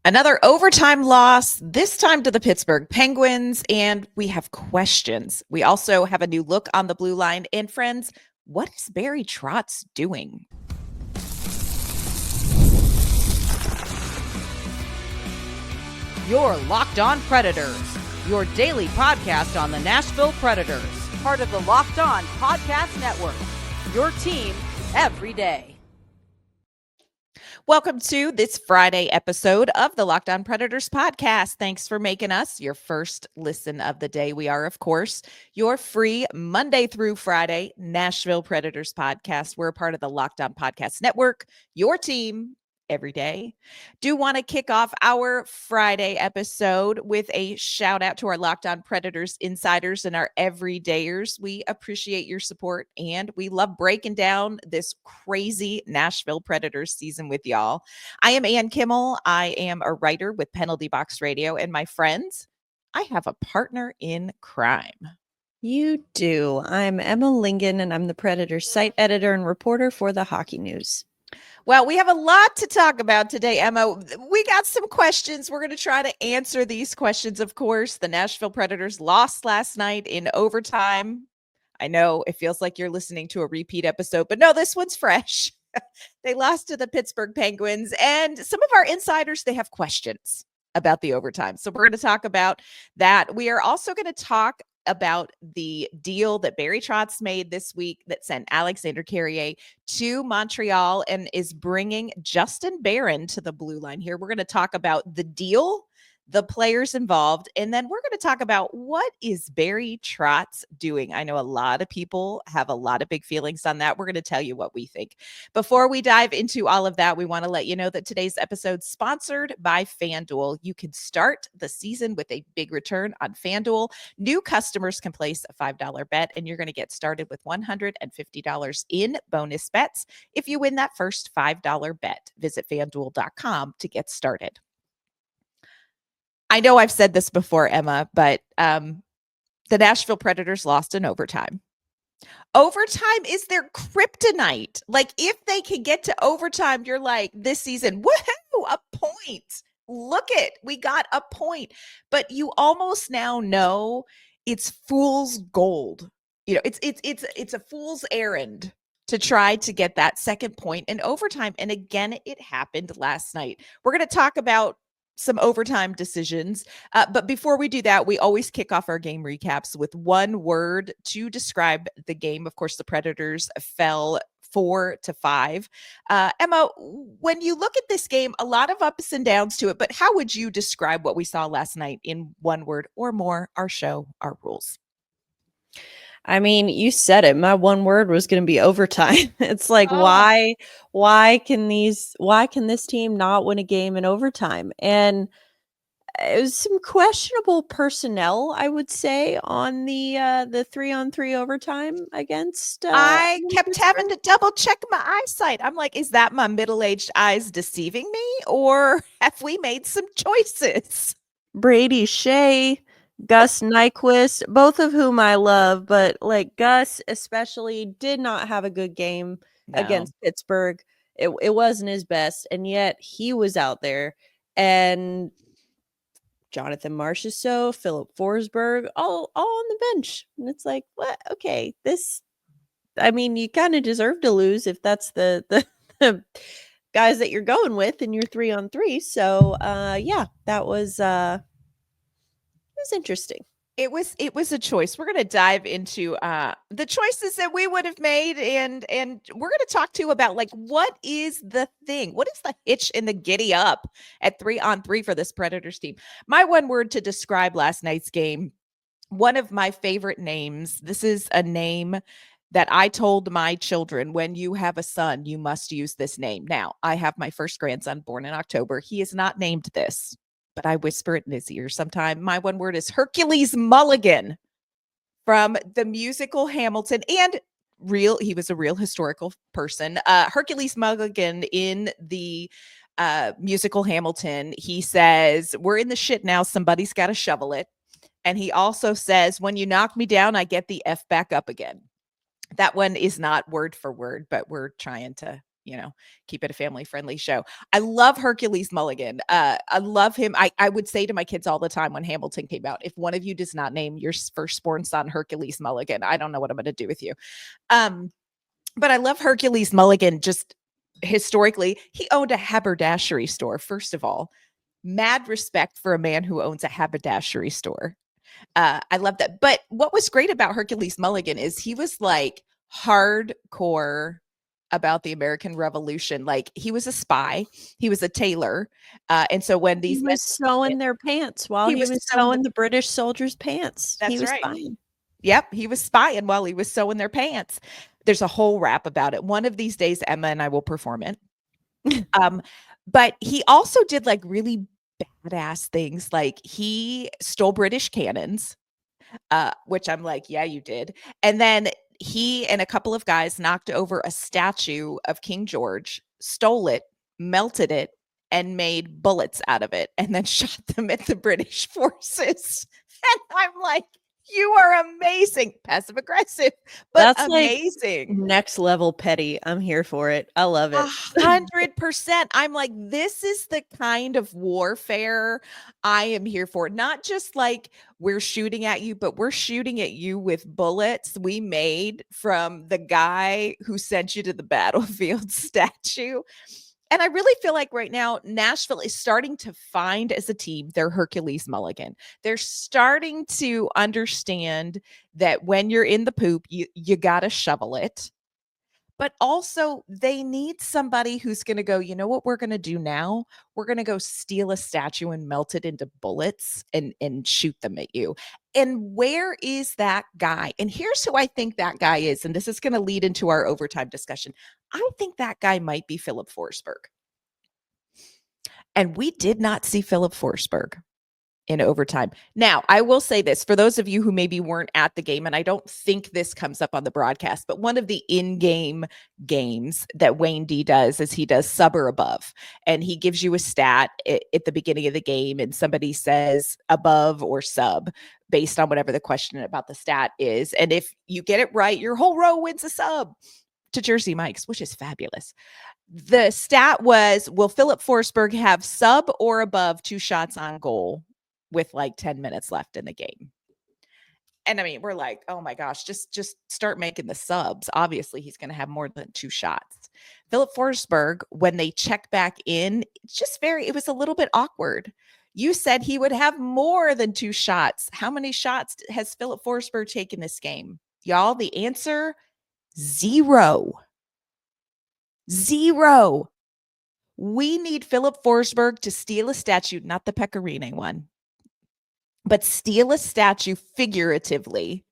Another overtime loss, this time to the Pittsburgh Penguins, and we have questions. We also have a new look on the blue line. And friends, what is Barry Trotz doing? You're Locked On Predators, your daily podcast on the Nashville Predators, part of the Locked On Podcast Network, your team every day. Welcome to this Friday episode of the Locked On Predators podcast. Thanks for making us your first listen of the day. We are, of course, your free Monday through Friday Nashville Predators podcast. We're a part of the Locked On Podcast Network, your team every day. Do want to kick off our Friday episode with a shout out to our Locked On Predators insiders and our everydayers. We appreciate your support and we love breaking down this crazy Nashville Predators season with y'all. I am Ann Kimmel. I am a writer with Penalty Box Radio, and my friends, I have a partner in crime. You do. I'm Emma Lingen, and I'm the Predators site editor and reporter for the Hockey News. Well, we have a lot to talk about today, Emma. We got some questions. We're going to try to answer these questions, of course. The Nashville Predators lost last night in overtime. I know it feels like you're listening to a repeat episode, but no, this one's fresh. They lost to the Pittsburgh Penguins, and some of our insiders, they have questions about the overtime. So we're going to talk about that. We are also going to talk about the deal that Barry Trotz made this week that sent Alexandre Carrier to Montreal and is bringing Justin Barron to the blue line here. We're going to talk about the deal, the players involved, and then we're going to talk about what is Barry Trotz doing. I know a lot of people have a lot of big feelings on that. We're going to tell you what we think. Before we dive into all of that, we want to let you know that today's episode is sponsored by FanDuel. You can start the season with a big return on FanDuel. New customers can place a $5 bet, and you're going to get started with $150 in bonus bets if you win that first $5 bet. Visit FanDuel.com to get started. I know I've said this before, Emma, but the Nashville Predators lost in overtime. Overtime is their kryptonite. Like, if they can get to overtime, you're like, this season, woohoo, a point. Look it, we got a point. But you almost now know it's fool's gold. You know, it's a fool's errand to try to get that second point in overtime. And again, it happened last night. We're going to talk about some overtime decisions. But before we do that, we always kick off our game recaps with one word to describe the game. Of course, the Predators fell 4-5. Emma, when you look at this game, a lot of ups and downs to it, but how would you describe what we saw last night in one word or more? Our show, our rules. I mean, you said it. My one word was going to be overtime. It's like, why can this team not win a game in overtime? And it was some questionable personnel, I would say, on the 3-on-3 overtime against. I kept having to double check my eyesight. I'm like, is that my middle-aged eyes deceiving me, or have we made some choices? Brady Skjei, Gus Nyquist, both of whom I love, but like Gus especially did not have a good game against Pittsburgh. It wasn't his best, and yet he was out there. And Jonathan Marchessault, Philip Forsberg, all on the bench. And it's like, what? Okay, you kind of deserve to lose if that's the guys that you're going with in your 3-on-3. So that was it was interesting. It was a choice. We're going to dive into the choices that we would have made, and we're going to talk too about, like, what is the thing? What is the hitch in the giddy up at 3-on-3 for this Predators team? My one word to describe last night's game, one of my favorite names. This is a name that I told my children, when you have a son, you must use this name. Now, I have my first grandson born in October. He is not named this, but I whisper it in his ear sometime. My one word is Hercules Mulligan from the musical Hamilton, and he was a real historical person. Hercules Mulligan in the musical Hamilton, he says, we're in the shit now, somebody's got to shovel it. And he also says, when you knock me down, I get the F back up again. That one is not word for word, but we're trying to, keep it a family friendly show. I love Hercules Mulligan. I love him. I would say to my kids all the time when Hamilton came out, if one of you does not name your firstborn son Hercules Mulligan, I don't know what I'm going to do with you. But I love Hercules Mulligan. Just historically, he owned a haberdashery store. First of all, mad respect for a man who owns a haberdashery store. I love that. But what was great about Hercules Mulligan is he was like hardcore about the American Revolution. Like, he was a spy, he was a tailor, and so when these he was sewing their pants while he was sewing the British soldiers' pants. He was spying. Yep, he was spying while he was sewing their pants. There's a whole rap about it. One of these days, Emma and I will perform it. But he also did like really badass things. Like, he stole British cannons, which I'm like, yeah, you did. And then he and a couple of guys knocked over a statue of King George, stole it, melted it, and made bullets out of it, and then shot them at the British forces. And I'm like, you are amazing. Passive aggressive, but that's amazing. Like next level petty. I'm here for it. I love it. 100%. I'm like, this is the kind of warfare I am here for. Not just like we're shooting at you, but we're shooting at you with bullets we made from the guy who sent you to the battlefield statue. And I really feel like right now, Nashville is starting to find as a team their Hercules Mulligan. They're starting to understand that when you're in the poop, you got to shovel it. But also, they need somebody who's going to go, you know what we're going to do now? We're going to go steal a statue and melt it into bullets and shoot them at you. And where is that guy? And here's who I think that guy is. And this is going to lead into our overtime discussion. I think that guy might be Philip Forsberg. And we did not see Philip Forsberg in overtime. Now, I will say this for those of you who maybe weren't at the game, and I don't think this comes up on the broadcast, but one of the in-game games that Wayne D does is he does sub or above, and he gives you a stat at the beginning of the game, and somebody says above or sub based on whatever the question about the stat is. And if you get it right, your whole row wins a sub to Jersey Mike's, which is fabulous. The stat was, will Philip Forsberg have sub or above 2 shots on goal with like 10 minutes left in the game? And I mean, we're like, oh my gosh, just start making the subs. Obviously, he's going to have more than 2 shots. Philip Forsberg, when they check back in, it was a little bit awkward. You said he would have more than 2 shots. How many shots has Philip Forsberg taken this game? Y'all, the answer, 0. 0. We need Philip Forsberg to steal a statue, not the Pecorine one, but steal a statue figuratively,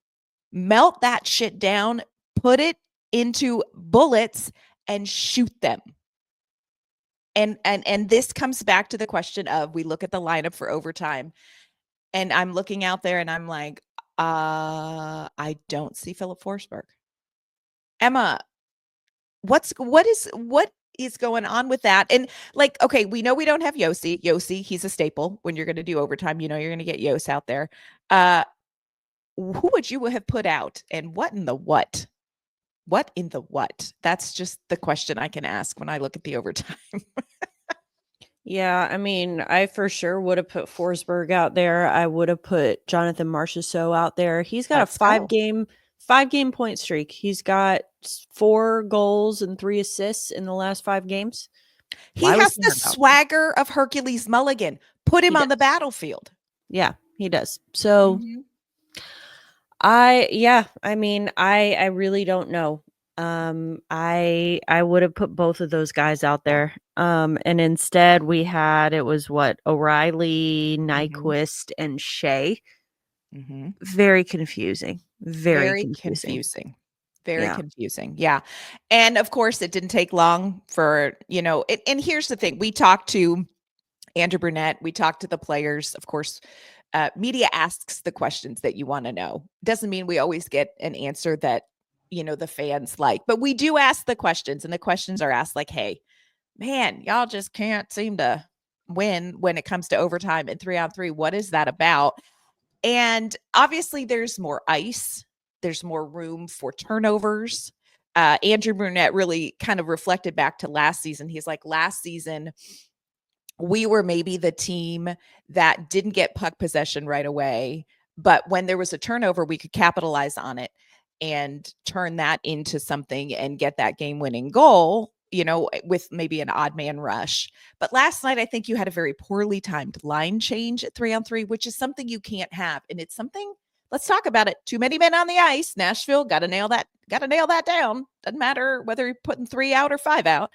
melt that shit down, put it into bullets, and shoot them. And this comes back to the question of, we look at the lineup for overtime, and I'm looking out there and I'm like, I don't see Philip Forsberg. Emma, what is going on with that? And like, okay, we know we don't have Yossi. Yossi, he's a staple when you're going to do overtime. You know you're going to get Yos out there. Who would you have put out, and what in the what? What in the what? That's just the question I can ask when I look at the overtime. Yeah, I mean, I for sure would have put Forsberg out there. I would have put Jonathan Marchessault out there. He's got a 5-game point streak. He's got 4 goals and 3 assists in the last 5 games. He has the swagger of Hercules Mulligan. Put him on the battlefield. Yeah, he does. So I really don't know. I would have put both of those guys out there. And instead it was O'Reilly, Nyquist, and Skjei. Very confusing. Very confusing. Very confusing. Yeah. And of course, it didn't take long for, and here's the thing. We talked to Andrew Burnett. We talked to the players. Of course, media asks the questions that you want to know. Doesn't mean we always get an answer that, the fans like. But we do ask the questions, and the questions are asked like, hey, man, y'all just can't seem to win when it comes to overtime and 3-on-3. What is that about? And obviously there's more ice. There's more room for turnovers. Andrew Brunette really kind of reflected back to last season. He's like, last season, we were maybe the team that didn't get puck possession right away, but when there was a turnover, we could capitalize on it and turn that into something and get that game-winning goal, with maybe an odd man rush. But last night, I think you had a very poorly timed line change at 3-on-3, which is something you can't have. And it's something, let's talk about it. Too many men on the ice. Nashville, got to nail that down. Doesn't matter whether you're putting 3 out or 5 out.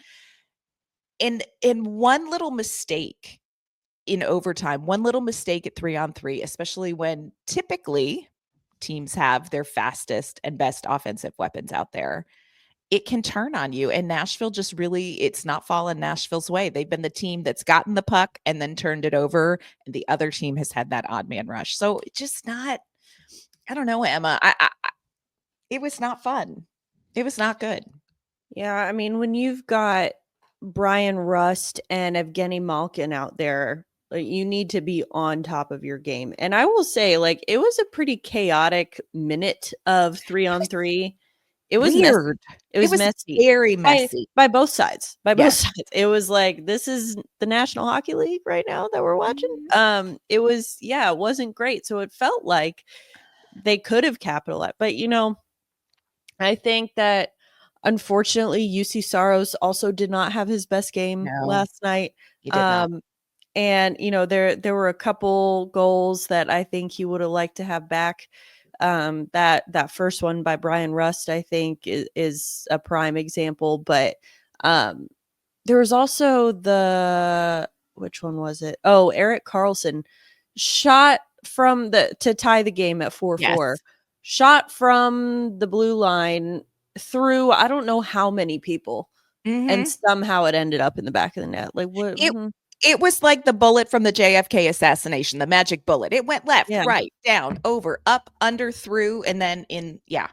And one little mistake in overtime, one little mistake at 3-on-3, especially when typically teams have their fastest and best offensive weapons out there, it can turn on you. And Nashville just really, it's not fallen Nashville's way. They've been the team that's gotten the puck and then turned it over, and the other team has had that odd man rush. So it's just not, I don't know, Emma. It was not fun. It was not good. Yeah, I mean, when you've got Brian Rust and Evgeny Malkin out there, you need to be on top of your game. And I will say, it was a pretty chaotic minute of 3-on-3. It was weird. It was messy. Very messy. By both sides. Both sides. It was like, this is the National Hockey League right now that we're watching. It was, it wasn't great. So it felt like they could have capitalized. But, I think that unfortunately, UC Saros also did not have his best game last night. He did not. And there were a couple goals that I think he would have liked to have back. That first one by Brian Rust, I think, is a prime example. But there was also which one was it? Oh, Erik Karlsson shot from to tie the game at 4-4. Yes. Shot from the blue line through I don't know how many people, and somehow it ended up in the back of the net. Like what? It was like the bullet from the JFK assassination, the magic bullet. It went left, right, down, over, up, under, through, and then in. Yeah,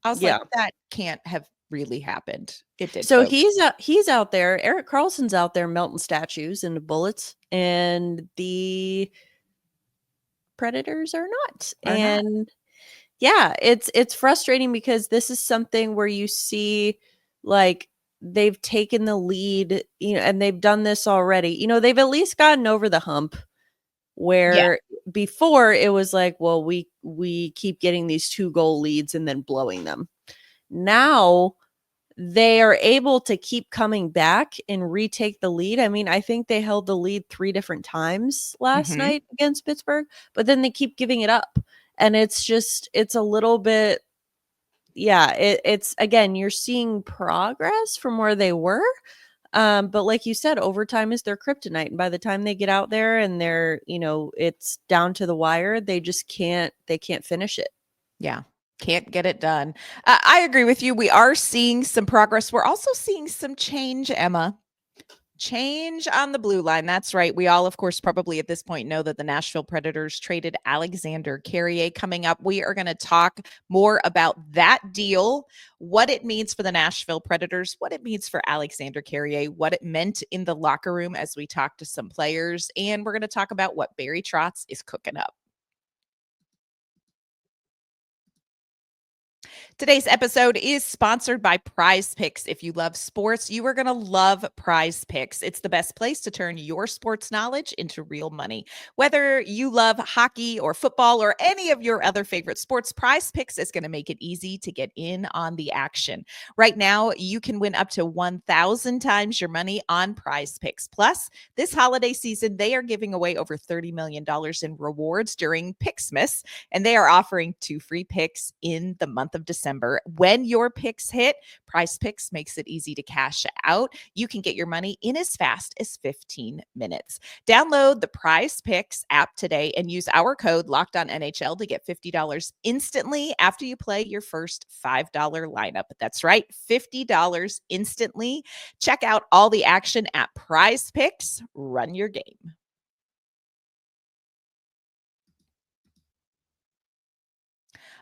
I was like, that can't have really happened. It did. So he's out there. Erik Karlsson's out there melting statues into bullets, and the Predators are not. Yeah, it's frustrating because this is something where you see they've taken the lead, and they've done this already. They've at least gotten over the hump where before it was like, well, we keep getting these 2-goal leads and then blowing them. Now they are able to keep coming back and retake the lead. I mean, I think they held the lead 3 different times last night against Pittsburgh, but then they keep giving it up. And it's a little bit, it's again, you're seeing progress from where they were. But like you said, overtime is their kryptonite. And by the time they get out there and they're, it's down to the wire, they can't finish it. Yeah. Can't get it done. I agree with you. We are seeing some progress. We're also seeing some change, Emma. Change on the blue line. That's right. We all, of course, probably at this point know that the Nashville Predators traded Alexandre Carrier. Coming up, we are going to talk more about that deal, what it means for the Nashville Predators, what it means for Alexandre Carrier, what it meant in the locker room as we talk to some players, and we're going to talk about what Barry Trotz is cooking up. Today's episode is sponsored by Prize Picks. If you love sports, you are going to love Prize Picks. It's the best place to turn your sports knowledge into real money. Whether you love hockey or football or any of your other favorite sports, Prize Picks is going to make it easy to get in on the action. Right now, you can win up to 1,000 times your money on Prize Picks. Plus, this holiday season, they are giving away over $30 million in rewards during Picksmas, and they are offering 2 free picks in the month of December. When your picks hit, Prize Picks makes it easy to cash out. You can get your money in as fast as 15 minutes. Download the Prize Picks app today and use our code LOCKEDONNHL to get $50 instantly after you play your first $5 lineup. That's right, $50 instantly. Check out all the action at Prize Picks. Run your game.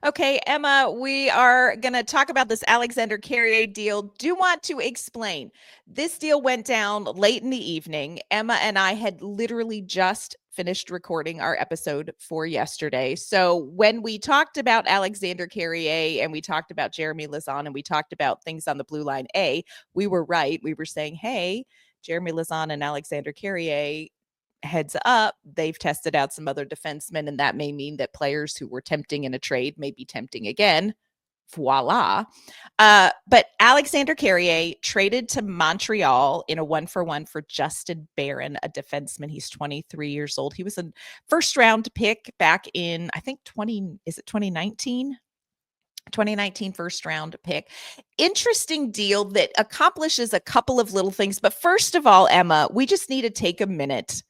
Okay, Emma, we are going to talk about this Alexandre Carrier deal. Do want to explain. This deal went down late in the evening. Emma and I had literally just finished recording our episode for yesterday. So when we talked about Alexandre Carrier and we talked about Jeremy Lauzon and we talked about things on the blue line, we were right. We were saying, hey, Jeremy Lauzon and Alexandre Carrier, heads up, they've tested out some other defensemen, and that may mean that players who were tempting in a trade may be tempting again. Voila. But Alexandre Carrier traded to Montreal in a 1-for-1 for Justin Barron, a defenseman. He's 23 years old. He was a first round pick back in, I think 2019? 2019 first round pick. Interesting deal that accomplishes a couple of little things. But first of all, Emma, we just need to take a minute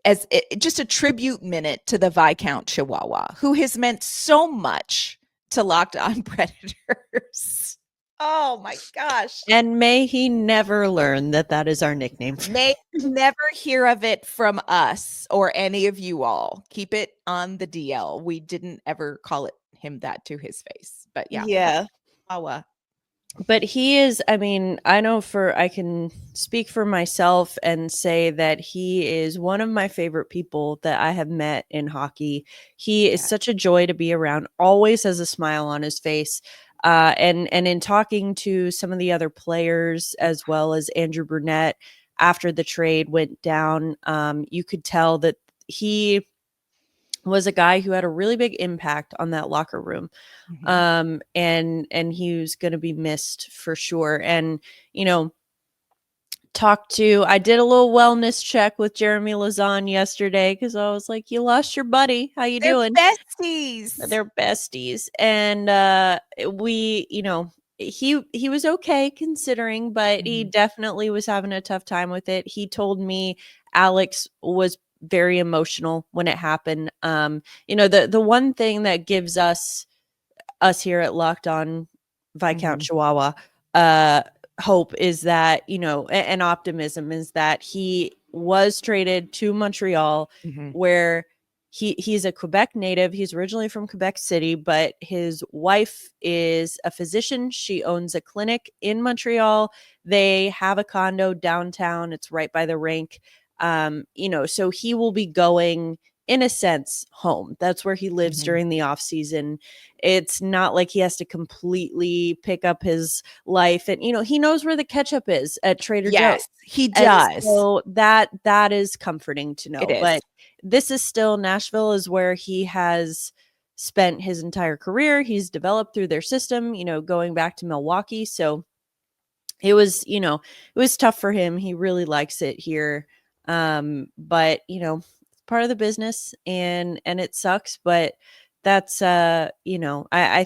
as just a tribute minute to the Viscount Chihuahua, who has meant so much to Locked On Predators. Oh my gosh. And may he never learn that is our nickname. May never hear of it from us or any of you all. Keep it on the DL. We didn't ever call him that to his face. But yeah. Chihuahua. But he is, I mean, I can speak for myself and say that he is one of my favorite people that I have met in hockey. He is such a joy to be around, always has a smile on his face. And in talking to some of the other players, as well as Andrew Brunette, after the trade went down, you could tell that he was a guy who had a really big impact on that locker room. And he was going to be missed for sure. And, I did a little wellness check with Jeremy Lauzon yesterday, because I was like, you lost your buddy. How you doing? Besties. They're besties. And he was okay considering, but he definitely was having a tough time with it. He told me Alex was very emotional when it happened. The one thing that gives us here at Locked On Viscount Chihuahua hope is that, and optimism is that he was traded to Montreal, where he's a Quebec native. He's originally from Quebec City, but his wife is a physician. She owns a clinic in Montreal. They have a condo downtown. It's right by the rink. So he will be going, in a sense, home. That's where he lives during the off season. It's not like he has to completely pick up his life. And, he knows where the ketchup is at Trader Joe's. Yes, he does. And so that is comforting to know. But this is still, Nashville is where he has spent his entire career. He's developed through their system, going back to Milwaukee. So it was tough for him. He really likes it here. But part of the business, and it sucks, but that's I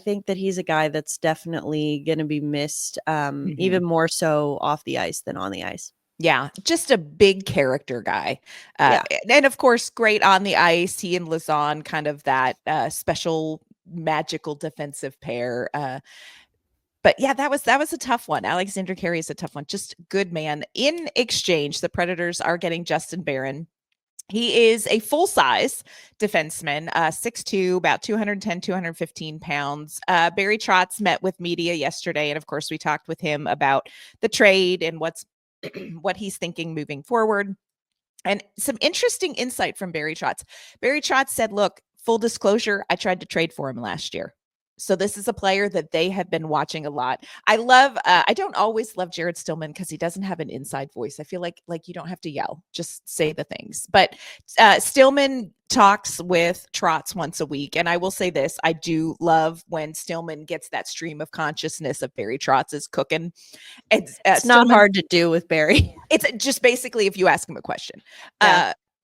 think that he's a guy that's definitely going to be missed, even more so off the ice than on the ice. Yeah, just a big character guy. And of course, great on the ice. He and Lauzon, kind of that special magical defensive pair. But yeah, that was a tough one. Alexandre Carrier is a tough one. Just good man. In exchange, the Predators are getting Justin Barron. He is a full-size defenseman, 6'2", about 210, 215 pounds. Barry Trotz met with media yesterday, and of course, we talked with him about the trade and what he's thinking moving forward. And some interesting insight from Barry Trotz. Barry Trotz said, look, full disclosure, I tried to trade for him last year. So this is a player that they have been watching a lot. I don't always love Jared Stillman because he doesn't have an inside voice. I feel like you don't have to yell, just say the things. But Stillman talks with Trotz once a week. And I will say this, I do love when Stillman gets that stream of consciousness of Barry Trotz's cooking. It's not hard to do with Barry. It's just basically if you ask him a question.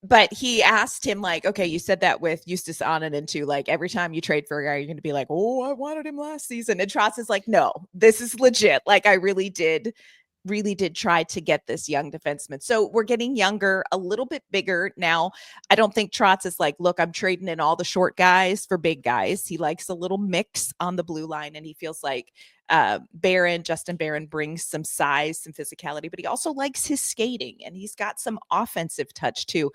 But he asked him, like, okay, you said that with Eustace Onanen too. Like, every time you trade for a guy, you're going to be like, oh, I wanted him last season. And Trotz is like, no, this is legit. Like, I really did try to get this young defenseman. So we're getting younger, a little bit bigger now. I don't think Trotz is like, look, I'm trading in all the short guys for big guys. He likes a little mix on the blue line, and he feels like Justin Barron brings some size, some physicality, but he also likes his skating, and he's got some offensive touch too.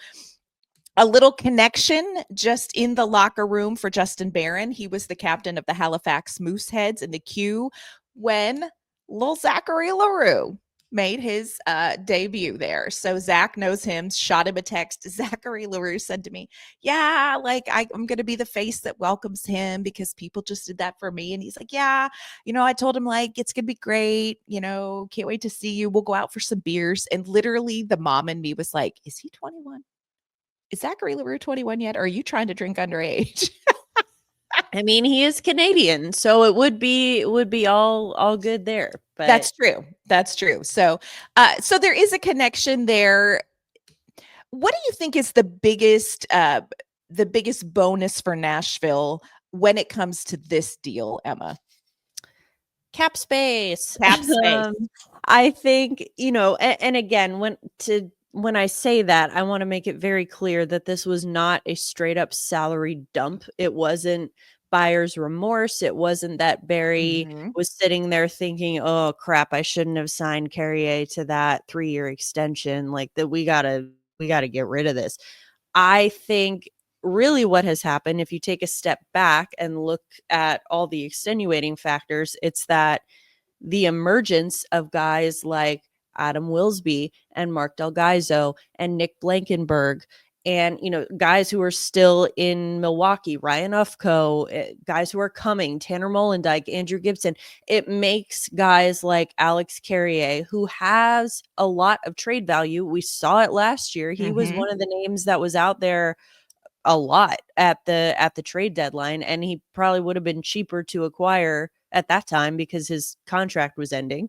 A little connection just in the locker room for Justin Barron. He was the captain of the Halifax Mooseheads in the queue when little Zachary Leroux made his debut there. So Zach knows him, shot him a text. Zachary Leroux said to me, yeah, like I'm going to be the face that welcomes him because people just did that for me. And he's like, yeah, I told him like, it's going to be great. Can't wait to see you. We'll go out for some beers. And literally the mom in me was like, is he 21? Is Zachary Leroux 21 yet? Or are you trying to drink underage? I mean, he is Canadian, so it would be all good there. But That's true. That's true. So there is a connection there. What do you think is the biggest bonus for Nashville when it comes to this deal, Emma? Cap space. Cap space. I think, and again, when I say that, I want to make it very clear that this was not a straight up salary dump. It wasn't buyer's remorse. It wasn't that Barry was sitting there thinking, oh crap, I shouldn't have signed Carrier to that 3-year extension. Like that we gotta get rid of this. I think really what has happened, if you take a step back and look at all the extenuating factors, it's that the emergence of guys like Adam Wilsby and Mark Delgaizo and Nick Blankenburg and, guys who are still in Milwaukee, Ryan Ufko, guys who are coming, Tanner Mollendijk, Andrew Gibson. It makes guys like Alex Carrier, who has a lot of trade value. We saw it last year. He was one of the names that was out there a lot at the trade deadline, and he probably would have been cheaper to acquire at that time because his contract was ending.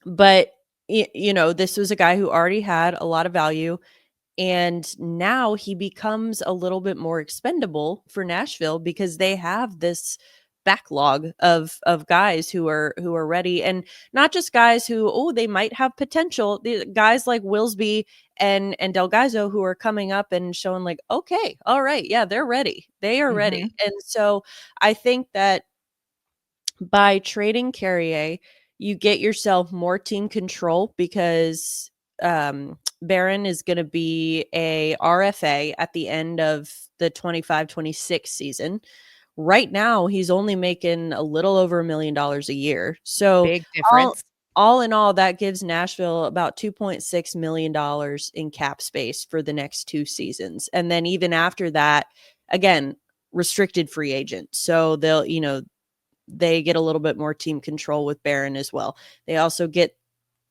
But this was a guy who already had a lot of value, and now he becomes a little bit more expendable for Nashville because they have this backlog of guys who are ready, and not just guys who they might have potential. The guys like Wilsby and Delgaizo who are coming up and showing like, okay, all right, yeah, they're ready. They are ready. And so I think that by trading Carrier, you get yourself more team control because Barron is going to be a RFA at the end of the 25-26 season. Right now, he's only making a little over $1 million a year. So big difference. All in all, that gives Nashville about $2.6 million in cap space for the next 2 seasons. And then even after that, again, restricted free agent. So they get a little bit more team control with Barron as well. They also get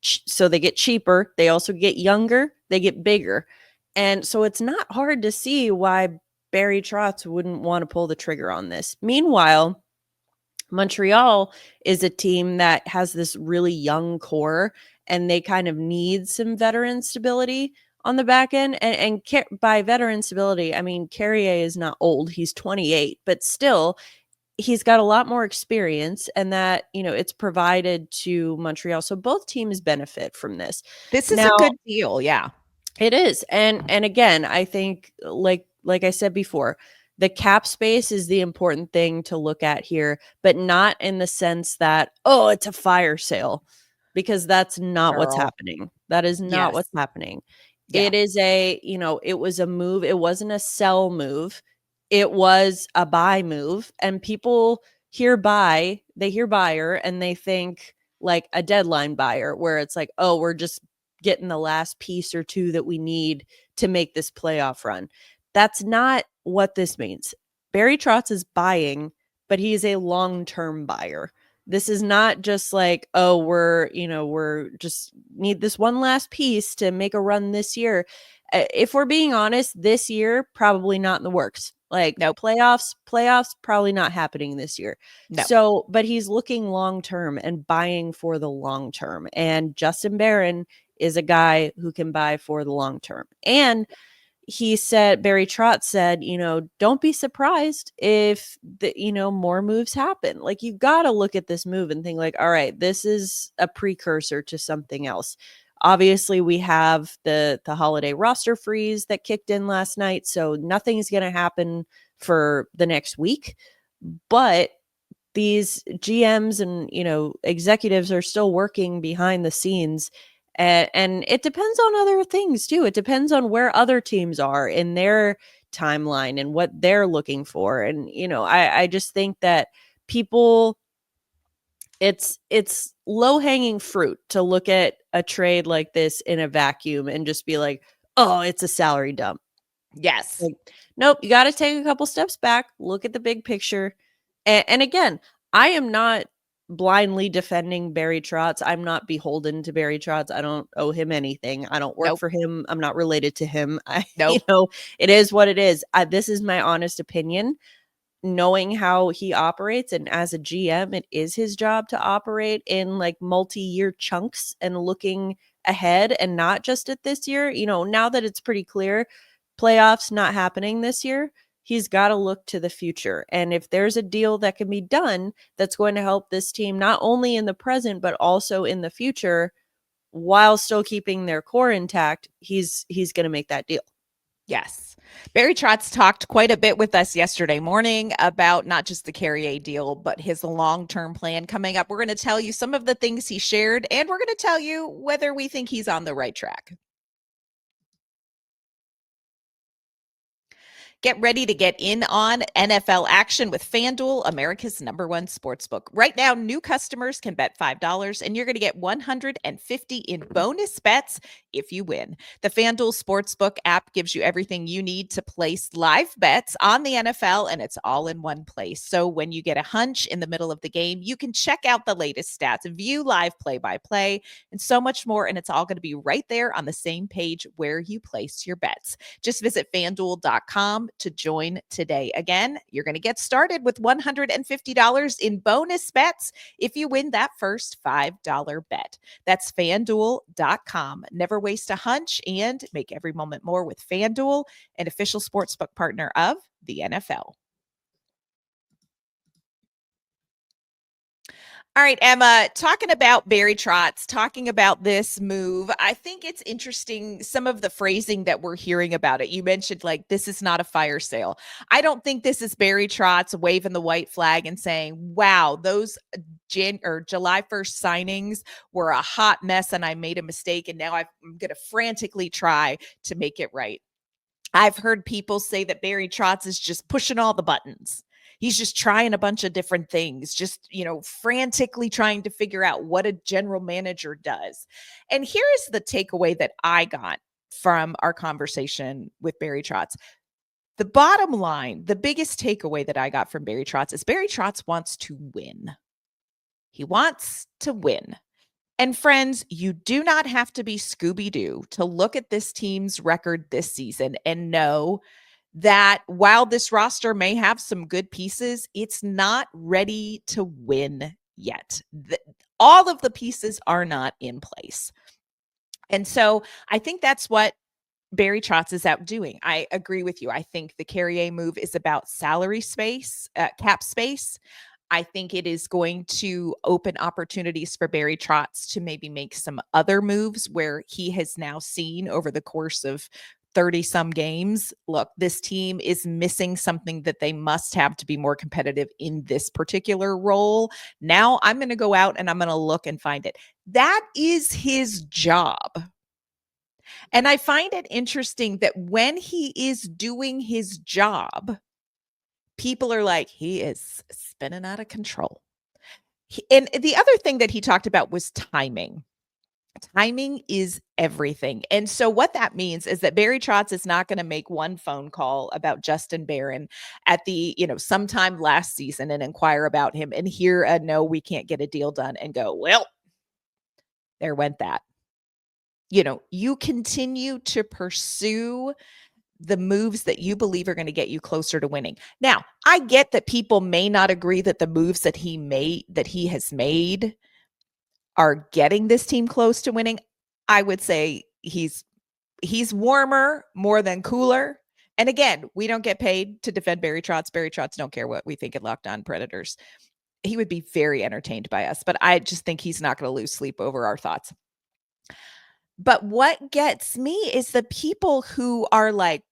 cheaper. They also get younger. They get bigger. And so it's not hard to see why Barry Trotz wouldn't want to pull the trigger on this. Meanwhile, Montreal is a team that has this really young core, and they kind of need some veteran stability on the back end. And by veteran stability, I mean Carrier is not old. He's 28, but still he's got a lot more experience, and that, it's provided to Montreal. So both teams benefit from this. This is a good deal. Yeah, it is. And again, I think like I said before, the cap space is the important thing to look at here, but not in the sense that, it's a fire sale, because that's not what's happening. That is not what's happening. Yeah. It is it was a move. It wasn't a sell move. It was a buy move, and people hear buy, they hear buyer, and they think like a deadline buyer, where it's like, we're just getting the last piece or two that we need to make this playoff run. That's not what this means. Barry Trotz is buying, but he's a long-term buyer. This is not just like, we're just need this one last piece to make a run this year. If we're being honest, this year, probably not in the works. Like, no, playoffs, probably not happening this year. No. So, but he's looking long-term and buying for the long term. And Justin Barron is a guy who can buy for the long term. And Barry Trotz said, don't be surprised if more moves happen. Like, you got to look at this move and think like, all right, this is a precursor to something else. Obviously, we have the holiday roster freeze that kicked in last night, so nothing's going to happen for the next week. But these GMs and executives are still working behind the scenes, And it depends on other things too. It depends on where other teams are in their timeline and what they're looking for. And, I just think that people, it's low hanging fruit to look at a trade like this in a vacuum and just be like, oh, it's a salary dump. Yes. Like, nope, you got to take a couple steps back, look at the big picture. And again, I am not blindly defending Barry Trotz. I'm not beholden to Barry Trotz. I don't owe him anything. I don't work for him. I'm not related to him. It is what it is. This is my honest opinion. Knowing how he operates, and as a GM, it is his job to operate in like multi-year chunks and looking ahead and not just at this year. Now that it's pretty clear playoffs not happening this year, he's got to look to the future. And if there's a deal that can be done that's going to help this team not only in the present but also in the future while still keeping their core intact, he's going to make that deal. Yes. Barry Trotz talked quite a bit with us yesterday morning about not just the Carrier deal, but his long-term plan coming up. We're going to tell you some of the things he shared, and we're going to tell you whether we think he's on the right track. Get ready to get in on NFL action with FanDuel, America's #1 sportsbook. Right now, new customers can bet $5 and you're going to get $150 in bonus bets if you win. The FanDuel Sportsbook app gives you everything you need to place live bets on the NFL, and it's all in one place. So when you get a hunch in the middle of the game, you can check out the latest stats, view live play-by-play, and so much more. And it's all going to be right there on the same page where you place your bets. Just visit FanDuel.com to join today. Again, you're going to get started with $150 in bonus bets if you win that first $5 bet. That's FanDuel.com. Never waste a hunch and make every moment more with FanDuel, an official sportsbook partner of the NFL. All right, Emma, talking about Barry Trotz, talking about this move, I think it's interesting some of the phrasing that we're hearing about it. You mentioned like, this is not a fire sale. I don't think this is Barry Trotz waving the white flag and saying, wow, those July 1st signings were a hot mess and I made a mistake and now I'm going to frantically try to make it right. I've heard people say that Barry Trotz is just pushing all the buttons. He's just trying a bunch of different things, just, frantically trying to figure out what a general manager does. And here's the takeaway that I got from our conversation with Barry Trotz. The bottom line, the biggest takeaway that I got from Barry Trotz is Barry Trotz wants to win. He wants to win. And friends, you do not have to be Scooby-Doo to look at this team's record this season and know that while this roster may have some good pieces, it's not ready to win yet. All of the pieces are not in place. And so I think that's what Barry Trotz is out doing. I agree with you. I think the Carrier move is about salary space, cap space. I think it is going to open opportunities for Barry Trotz to maybe make some other moves where he has now seen over the course of 30 some games. Look, this team is missing something that they must have to be more competitive in this particular role. Now I'm going to go out and I'm going to look and find it. That is his job. And I find it interesting that when he is doing his job, people are like, he is spinning out of control. And the other thing that he talked about was timing. Timing is everything. And so what that means is that Barry Trotz is not going to make one phone call about Justin Barron at the, sometime last season and inquire about him and hear a no, we can't get a deal done and go, well, there went that. You continue to pursue the moves that you believe are going to get you closer to winning. Now, I get that people may not agree that the moves that he has made are getting this team close to winning. I would say he's warmer more than cooler. And again, we don't get paid to defend Barry Trotz. Barry Trotz don't care what we think at Locked On Predators. He would be very entertained by us, but I just think he's not going to lose sleep over our thoughts. But what gets me is the people who are like,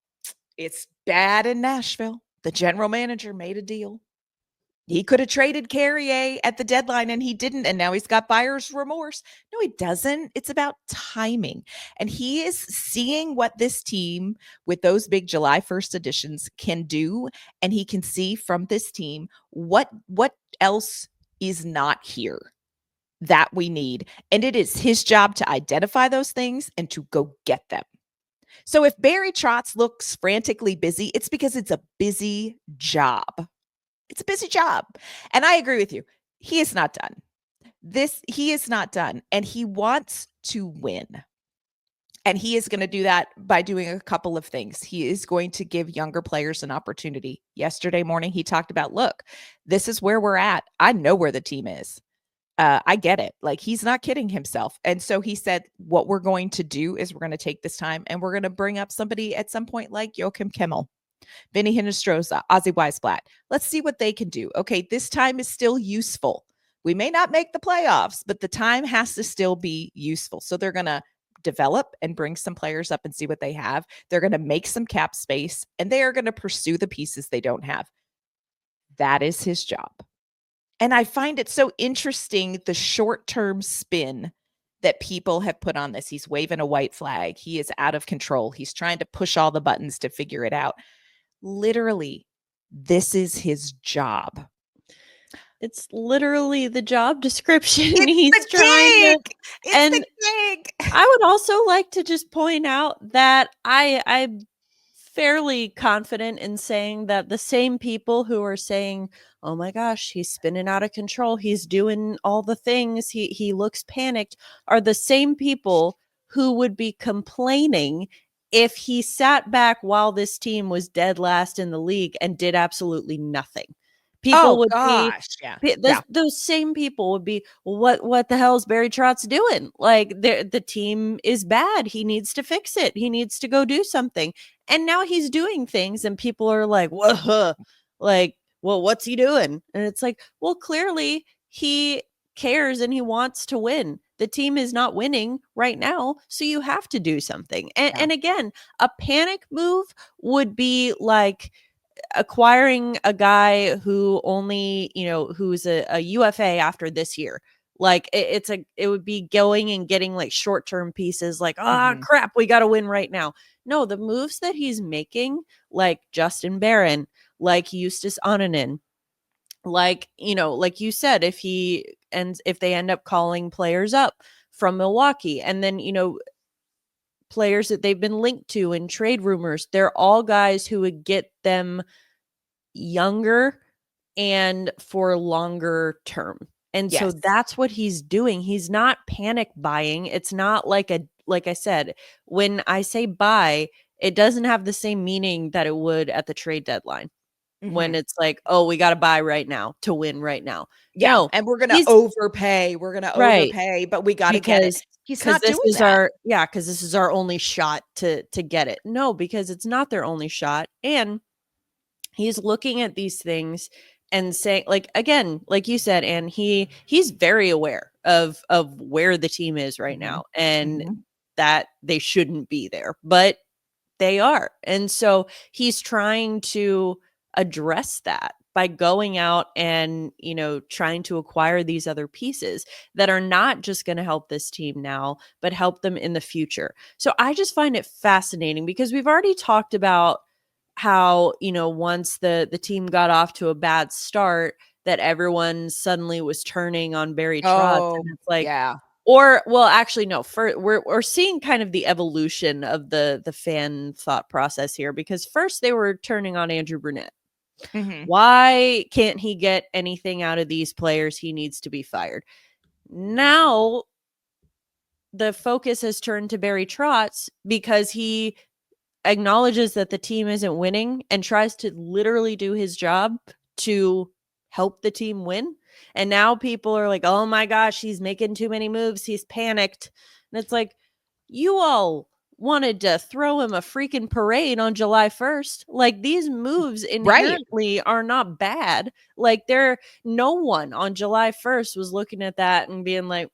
it's bad in Nashville. The general manager made a deal. He could have traded Carrier at the deadline and he didn't. And now he's got buyer's remorse. No, he doesn't. It's about timing. And he is seeing what this team with those big July 1st additions can do. And he can see from this team what else is not here that we need. And it is his job to identify those things and to go get them. So if Barry Trotz looks frantically busy, it's because it's a busy job. It's a busy job. And I agree with you. He is not done. He is not done. And he wants to win. And he is going to do that by doing a couple of things. He is going to give younger players an opportunity. Yesterday morning, he talked about, look, this is where we're at. I know where the team is. I get it. Like, he's not kidding himself. And so he said, what we're going to do is we're going to take this time and we're going to bring up somebody at some point like Joachim Kimmel, Vinny Hinostroza, Ozzy Weisblatt. Let's see what they can do. Okay, this time is still useful. We may not make the playoffs, but the time has to still be useful. So they're going to develop and bring some players up and see what they have. They're going to make some cap space, and they are going to pursue the pieces they don't have. That is his job. And I find it so interesting, the short-term spin that people have put on this. He's waving a white flag. He is out of control. He's trying to push all the buttons to figure it out. Literally, this is his job. It's literally the job description. It's He's the trying gig. to, It's and the gig. I would also like to just point out that I'm fairly confident in saying that the same people who are saying, oh my gosh, he's spinning out of control, he's doing all the things, he looks panicked, are the same people who would be complaining if he sat back while this team was dead last in the league and did absolutely nothing. People would be, those same people would be, what the hell is Barry Trotz doing? Like, the team is bad. He needs to fix it. He needs to go do something. And now he's doing things and people are like, whoa, like, well, what's he doing? And it's like, well, clearly he cares and he wants to win. The team is not winning right now, so you have to do something. And again, a panic move would be like acquiring a guy who only, who's a UFA after this year. Like, it would be going and getting like short-term pieces like, crap, we got to win right now. No, the moves that he's making, like Justin Barron, like Justus Onanen, like, like you said, if they end up calling players up from Milwaukee, and then, players that they've been linked to in trade rumors, they're all guys who would get them younger and for longer term. And so that's what he's doing. He's not panic buying. It's not like I said, when I say buy, it doesn't have the same meaning that it would at the trade deadline. When it's like, oh, we got to buy right now to win right now. Yeah. No, and we're going to overpay. We're going to overpay, but we got to get it. He's not doing that. Because this is our only shot to get it. No, because it's not their only shot. And he's looking at these things and saying, like, again, like you said, and he's very aware of where the team is right now, and that they shouldn't be there, but they are. And so he's trying to address that by going out and, trying to acquire these other pieces that are not just going to help this team now, but help them in the future. So I just find it fascinating because we've already talked about how, once the team got off to a bad start, that everyone suddenly was turning on Barry Trotz. And it's like, or, well, actually, no, we're seeing kind of the evolution of the fan thought process here, because first they were turning on Andrew Brunette. Why can't he get anything out of these players? He needs to be fired. Now the focus has turned to Barry Trotz because he acknowledges that the team isn't winning and tries to literally do his job to help the team win. And now people are like, oh my gosh, he's making too many moves. He's panicked. And it's like, you all wanted to throw him a freaking parade on July 1st. Like, these moves inherently are not bad. Like, no one on July 1st was looking at that and being like,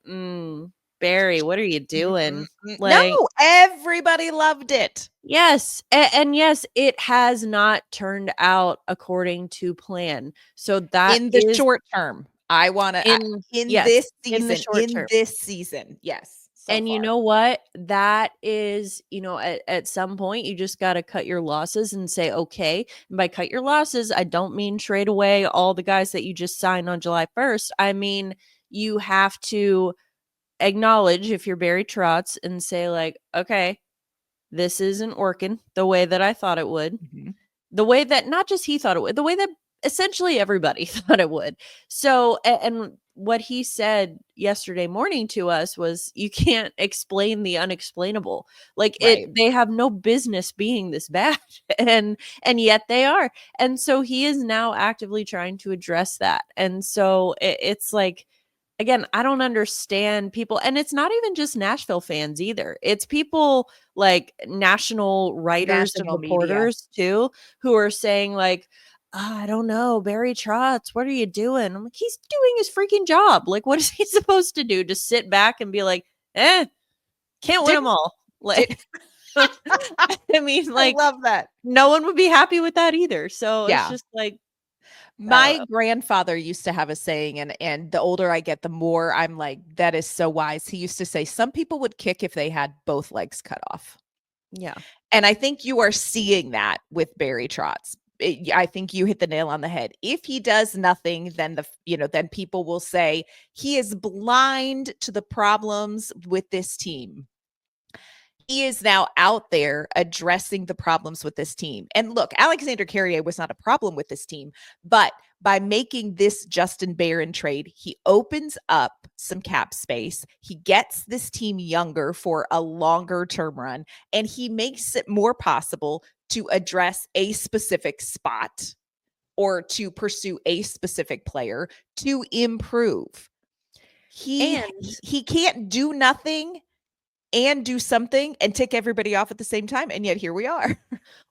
Barry, what are you doing? No, everybody loved it. Yes. And yes, it has not turned out according to plan. So that in the is short term. I want to yes, in the short term. this season. Yes. So And far. you know what? That is, at some point you just got to cut your losses and say, okay. And by cut your losses, I don't mean trade away all the guys that you just signed on July 1st. I mean, you have to acknowledge if you're Barry Trotz and say like, okay, this isn't working the way that I thought it would. The way that not just he thought it would, the way that essentially everybody thought it would. So, and what he said yesterday morning to us was, you can't explain the unexplainable. Like they have no business being this bad, and yet they are. And so he is now actively trying to address that. And so it's like, again, I don't understand people, and it's not even just Nashville fans either. It's people like national writers and reporters too, who are saying like, I don't know, Barry Trotz, what are you doing? I'm like, he's doing his freaking job. Like, what is he supposed to do? Just sit back and be like, can't win them all. Like, I mean, like, I love that. No one would be happy with that either. So it's just like, my grandfather used to have a saying, and the older I get, the more I'm like, that is so wise. He used to say, some people would kick if they had both legs cut off. Yeah. And I think you are seeing that with Barry Trotz. I think you hit the nail on the head. If he does nothing, then then people will say he is blind to the problems with this team. He is now out there addressing the problems with this team. And look, Alexandre Carrier was not a problem with this team, but by making this Justin Barron trade, he opens up some cap space. He gets this team younger for a longer term run, and he makes it more possible to address a specific spot or to pursue a specific player to improve. He can't do nothing and do something and tick everybody off at the same time. And yet here we are.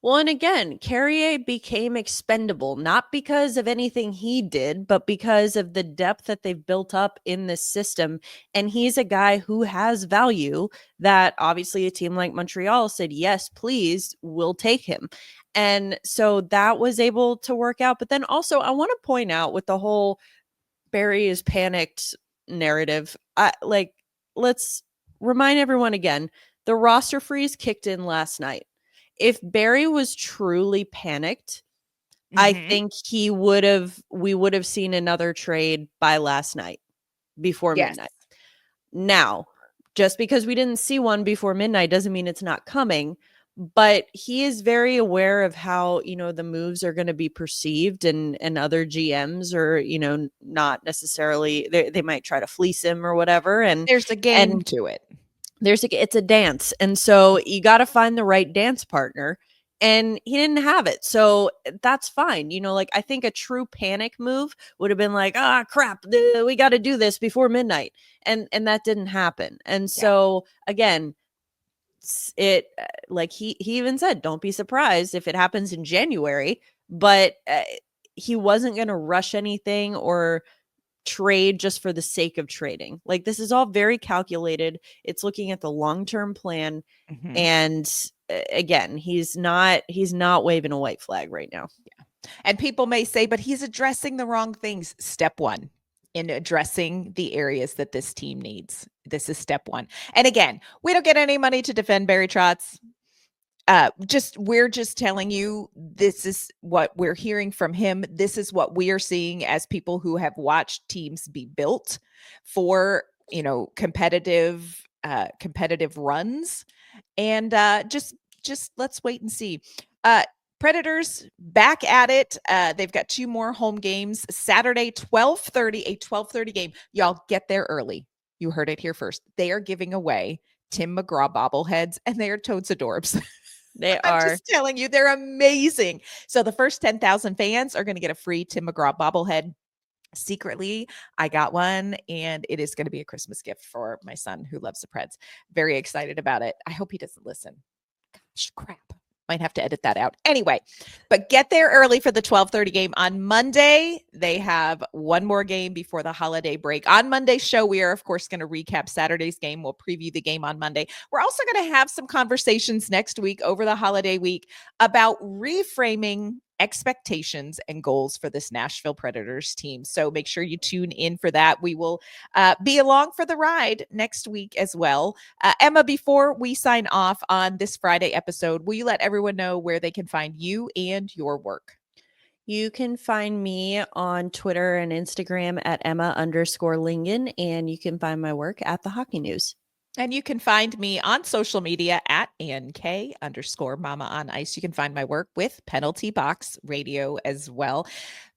Well, and again, Carrier became expendable, not because of anything he did, but because of the depth that they've built up in this system. And he's a guy who has value that obviously a team like Montreal said, yes, please, we'll take him. And so that was able to work out. But then also I want to point out with the whole Barry is panicked narrative, let's remind everyone again, the roster freeze kicked in last night. If Barry was truly panicked, I think we would have seen another trade by last night before midnight. Now, just because we didn't see one before midnight doesn't mean it's not coming, but he is very aware of how, the moves are going to be perceived, and other GMs are, not necessarily, they might try to fleece him or whatever. And there's a game to it. It's a dance. And so you got to find the right dance partner, and he didn't have it. So that's fine. I think a true panic move would have been like, crap, we got to do this before midnight. And that didn't happen. And so again, it like he even said, don't be surprised if it happens in January, but he wasn't going to rush anything or trade just for the sake of trading. Like, this is all very calculated. It's looking at the long-term plan. And again, he's not waving a white flag right now. And people may say, but he's addressing the wrong things. Step one in addressing the areas that this team needs. This is step one. And again, we don't get any money to defend Barry Trotz. We're just telling you, this is what we're hearing from him. This is what we are seeing as people who have watched teams be built for, competitive runs. And just let's wait and see. Predators back at it. They've got 2 more home games. Saturday, 12:30, a 12:30 game. Y'all get there early. You heard it here first. They are giving away Tim McGraw bobbleheads, and they are totes adorbs. They are. I'm just telling you, they're amazing. So the first 10,000 fans are going to get a free Tim McGraw bobblehead. Secretly, I got one, and it is going to be a Christmas gift for my son who loves the Preds. Very excited about it. I hope he doesn't listen. Gosh, crap. Might have to edit that out. Anyway, but get there early for the 12:30 game on Monday. They have one more game before the holiday break. On Monday's show, we are, of course, going to recap Saturday's game. We'll preview the game on Monday. We're also going to have some conversations next week over the holiday week about reframing expectations and goals for this Nashville Predators team. So make sure you tune in for that. We will be along for the ride next week as well. Emma, before we sign off on this Friday episode, will you let everyone know where they can find you and your work? You can find me on Twitter and Instagram at Emma_Lingen, and you can find my work at the Hockey News. And you can find me on social media at @NK_Mama on Ice. You can find my work with Penalty Box Radio as well.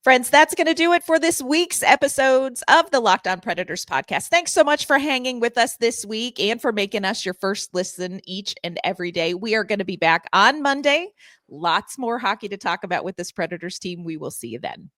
Friends, that's going to do it for this week's episodes of the Locked On Predators podcast. Thanks so much for hanging with us this week and for making us your first listen each and every day. We are going to be back on Monday. Lots more hockey to talk about with this Predators team. We will see you then.